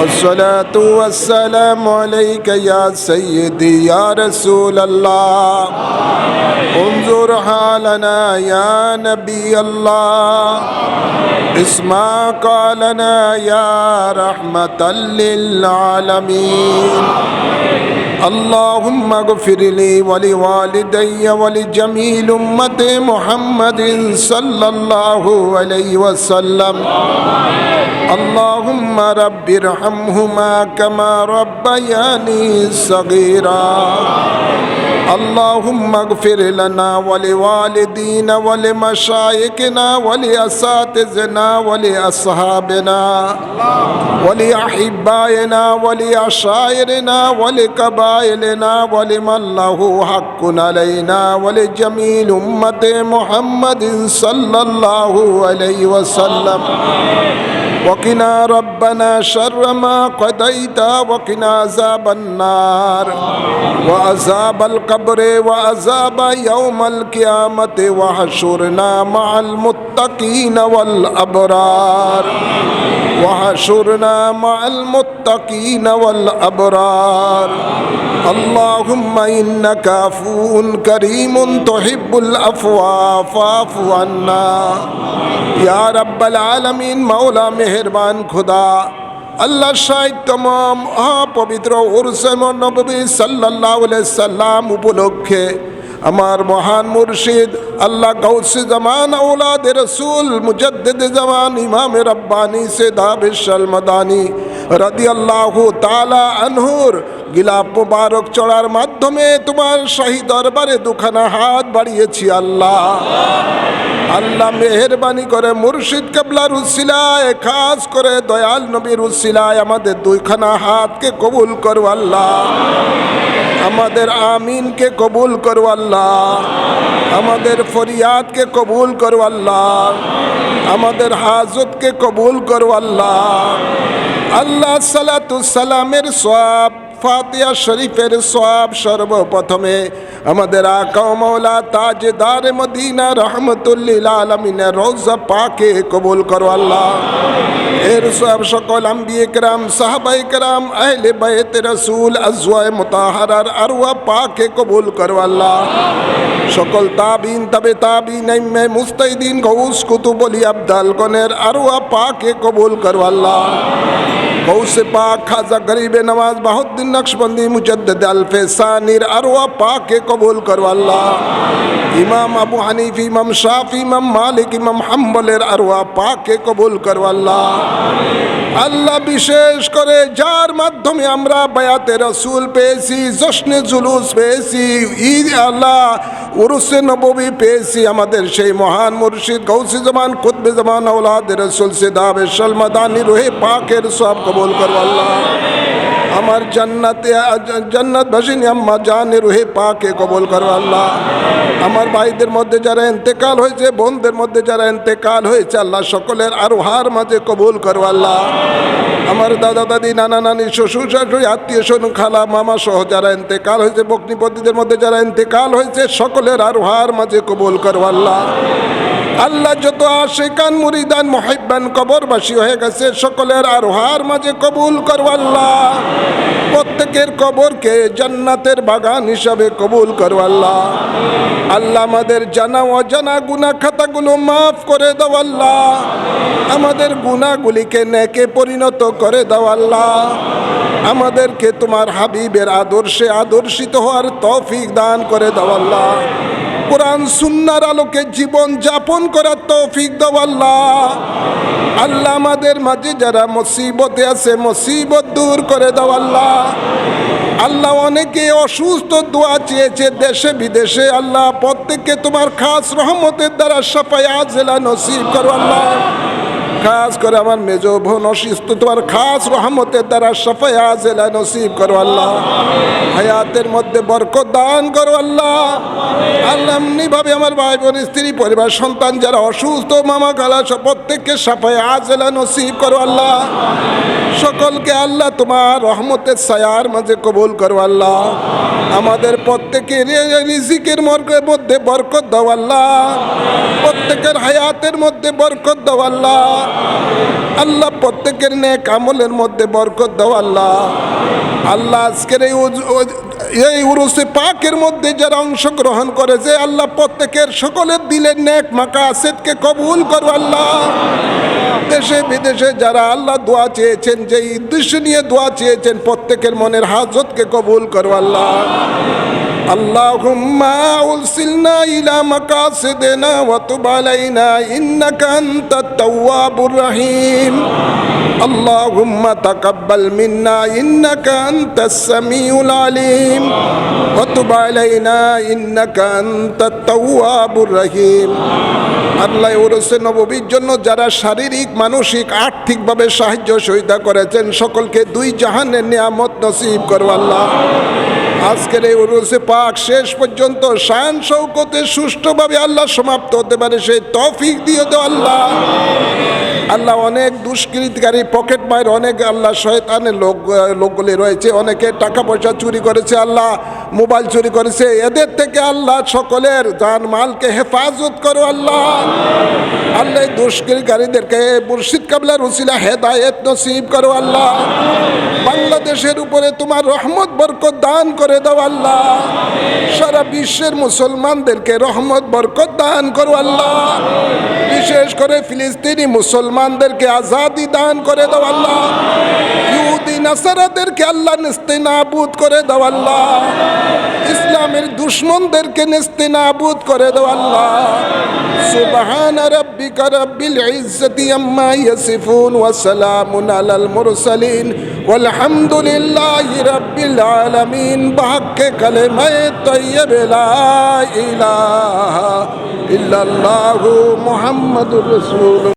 الصلاة والسلام عليك يا سيدي يا رسول الله انظر حالنا يا نبي الله اسمع قالنا يا رحمة للعالمين اللهم اغفر لي ولوالدي ولجميع أمة محمد صلى الله عليه وسلم اللهم رب ارحمهما كما ربياني صغيرا اللهم اغفر لنا ولوالدينا ولمشايخنا ولأساتذتنا ولأصحابنا ولأحبائنا ولأشاعرنا ولقبائلنا ولمن له حق علينا ولجميع أمة محمد صلى الله عليه وسلم وقنا ربنا شر ما قضيت وقنا عذاب النار وعذاب القبر وعذاب يوم القيامة وحشرنا مع المتقين والأبرار وحشرنا مع المتقين والأبرار اللهم إنك عفو كريم تحب العفو فاعف عنا يا رب العالمين مولا মেহেরবান খোদা আল্লাহ শাহিদ তমাম পবিত্র উরসে নবী সাল্লাল্লাহু আলাইহি সাল্লাম উপলক্ষে আমার মহান মুর্শিদ আল্লাহ গৌসে জামান আওলাদে রসুল মুজদ্দিদ জামান ইমাম রব্বানি সেদা বিশাল মাদানী রাদিয়াল্লাহু তাআলা আনহুর গিলাফ মুবারক চড়ার মাধ্যমে তোমার শাহী দরবারে দুখানা হাত বাড়িয়েছি আল্লাহ আল্লাহ মেহেরবানি করে মুর্শিদ কেবলার উসিলায় খাস করে দয়াল নবীর উসিলায় আমাদের দুইখানা হাতকে কবুল করো আল্লাহ আমাদের আমিনকে কবুল করো আল্লাহ আমাদের ফরিয়াদকে কবুল করো আল্লাহ আমাদের হাজতকে কবুল করো আল্লাহ আল্লাহ সালাতু সালামের সওয়াব ফাতিহা শরীফের সওয়াব সর্বপ্রথমে আমাদের আকা ও মাওলা তাজদার মদিনা রহমতুল লিল আলামিনের রওজা পাকে কবুল করো আল্লাহ এর সব সকল আম্বিয়ে কেরাম সাহাবায়ে কেরাম আহলে বাইত রাসূল আজওয়ায়ে মুতাহারার আরওয়াহ পাকে কবুল করো আল্লাহ সকল তাবিন তবে তাবিন ইমামে মুস্তাহিদিন গৌস কুতুব ওলি আবদাল গণের আরওয়াহ পাকে কবুল করো আল্লাহ গৌসে পাক খাজা গরিবে নওয়াজ বাহুদ্দিন নকশবন্দি মুজদ্দিদ আলফে সানির আরওয়াহ পাকে কবুল করো আল্লাহ ইমাম আবু হানিফা ইমাম শাফি ইমাম মালিক ইমাম হাম্বলের আরওয়াহ পাকে কবুল করো আল্লাহ আল্লাহ বিশেষ করে যার মাধ্যমে আমরা বায়াতে রসুল পেয়েছি জশ্নে জুলুস পেয়েছি ঈদ আল্লাহ উরুসে নববী পেয়েছি আমাদের সেই মহান মুর্শিদ গৌসে জামান কুতবে জামান আওলাদে রসুল সেদা বিশাল মাদানী রুহে পাকের সব কবুল করো আল্লাহ আমার জান্নাত বাসিনী আম্মা জানে রুহে পাকে কবুল করো আল্লাহ আমার ভাইদের মধ্যে যারা ইন্তেকাল হয়েছে বোনদের মধ্যে যারা ইন্তেকাল হয়েছে আল্লাহ সকলের আরোহার মাঝে কবুল করো আল্লাহ আমার দাদা দাদি নানা নানি শ্বশুর শাশুড়ি আত্মীয় স্বজন খালা মামা সহ যারা ইন্তেকাল হয়েছে বকনিপতিদের মধ্যে যারা ইন্তেকাল হয়েছে সকলের আরোহার মাঝে কবুল করো আল্লাহ আল্লাহ যত আশিকান মুরিদান মুহিব্বান কবরবাসী হয়ে গেছে সকলের আরোহার মাঝে কবুল করো আল্লাহ প্রত্যেকের কবরকে জান্নাতের বাগান হিসাবে কবুল করো আল্লাহ আল্লাহ আমাদের জানা অজানা গুনাহ খাতাগুলো মাফ করে দাও আল্লাহ আমাদের গুনাহগুলিকে নেকে পরিণত করে দাও আল্লাহ আমাদেরকে তোমার হাবিবের আদর্শে আদর্শিত হওয়ার তৌফিক দান করে দাও আল্লাহ কোরআন সুন্নাহর আলোকে জীবন যাপন করার তৌফিক দাও আল্লাহ আল্লাহ আমাদের মাঝে যারা মুসিবতে আছে মুসিবত দূর করে দাও আল্লাহ আল্লাহ অনেকে অসুস্থ দোয়া চেয়েছে দেশে বিদেশে আল্লাহ প্রত্যেককে তোমার খাস রহমতের দ্বারা শাফায়ে আজলা নসিব করো আল্লাহ খাস করে আমার মেজো বোন অসুস্থ তোমার খাস রহমতের দ্বারা শাফায়ে আজলা নসিব করো আল্লাহ হায়াতের মধ্যে বরকত দান করো আল্লাহ আল্লাহ এমনিভাবে আমার ভাই বোন স্ত্রী পরিবার সন্তান যারা অসুস্থ মামা খালা প্রত্যেককে শাফায়ে আজলা নসিব করো আল্লাহ সকলকে আল্লাহ তোমার রহমতের ছায়ার মাঝে কবুল করো আল্লাহ আমাদের প্রত্যেকের রিজিকের মধ্যে বরকত দাও আল্লাহ, প্রত্যেকের হায়াতের মধ্যে বরকত দাও আল্লাহ। আল্লাহ প্রত্যেকের নেক আমলের মধ্যে বরকত দাও আল্লাহ। আল্লাহ আজকের এই উরুসে পাকের মধ্যে যারা অংশগ্রহণ করেছে আল্লাহ প্রত্যেকের সকলের দিলের নেক মাকাসিদকে কবুল করো আল্লাহ। দেশে বিদেশে যারা আল্লাহ দোয়া চেয়েছেন, যে উদ্দেশ্য নিয়ে দোয়া চেয়েছেন, প্রত্যেকের মনের হাজতকে কবুল করো আল্লাহ। আল্লাহুম্মা উরসিলনা ইলা মাকাসিদিনা ওয়া তুব আলাইনা ইন্নাকা আনতাত তাওয়াবুর রহিম। আল্লাহুম্মা তাকাব্বাল মিন্না ইন্নাকা আনতাস সামিউল আলিম ওয়া তুব আলাইনা ইন্নাকা আনতাত তাওয়াবুর রহিম। আল্লাহ উরসে নববীর জন্য যারা শারীরিক, মানসিক, আর্থিকভাবে সাহায্য সহযোগিতা করেছেন সকলকে দুই জাহানের নিয়ামত নসিব করো আল্লাহ। আজকের এই উরুসে পাক শেষ পর্যন্ত শান শৌকতে সুষ্ঠুভাবে আল্লাহ সমাপ্ত হতে পারে সেই তৌফিক দিয়ে দাও আল্লাহ। আল্লাহ অনেক দুষ্কৃতকারী, পকেট মায়ের অনেক আল্লাহ শয়তানের লোকগুলি রয়েছে, অনেকে টাকা পয়সা চুরি করেছে আল্লাহ, মোবাইল চুরি করেছে, এদের থেকে আল্লাহ সকলের জান মালকে হেফাজত করো আল্লাহ। আল্লাহ দুষ্কৃতকারীদেরকে মুর্শিদ কাবলার উসিলা হেদায়েত নসিব করো আল্লাহ। বাংলাদেশের উপরে তোমার রহমত বরকত দান করে দাও আল্লাহ। সারা বিশ্বের মুসলমানদেরকে রহমত বরকত দান করো আল্লাহ। বিশেষ করে ফিলিস্তিনি মুসলমানদেরকে আজাদি দান করে দাও আল্লাহ। ইহুদি নাসারাদেরকে আল্লাহ নেস্তেনাবুদ করে দাও আল্লাহ। ইসলামের দুশমনদেরকে নেস্তেনাবুদ করে দাও আল্লাহ। সুবহান রাব্বিকা রাব্বিল ইজ্জাতি আম্মা ইয়াসিফুন ওয়া সালামুন আলাল মুরসালিন ওয়ালহামদুলিল্লাহি রাব্বিল আলামিন। বাক্কে কালেমায়ে তাইয়্যিবা লা ইলাহা ইল্লাল্লাহু মুহাম্মাদুর রাসূলুল্লাহ।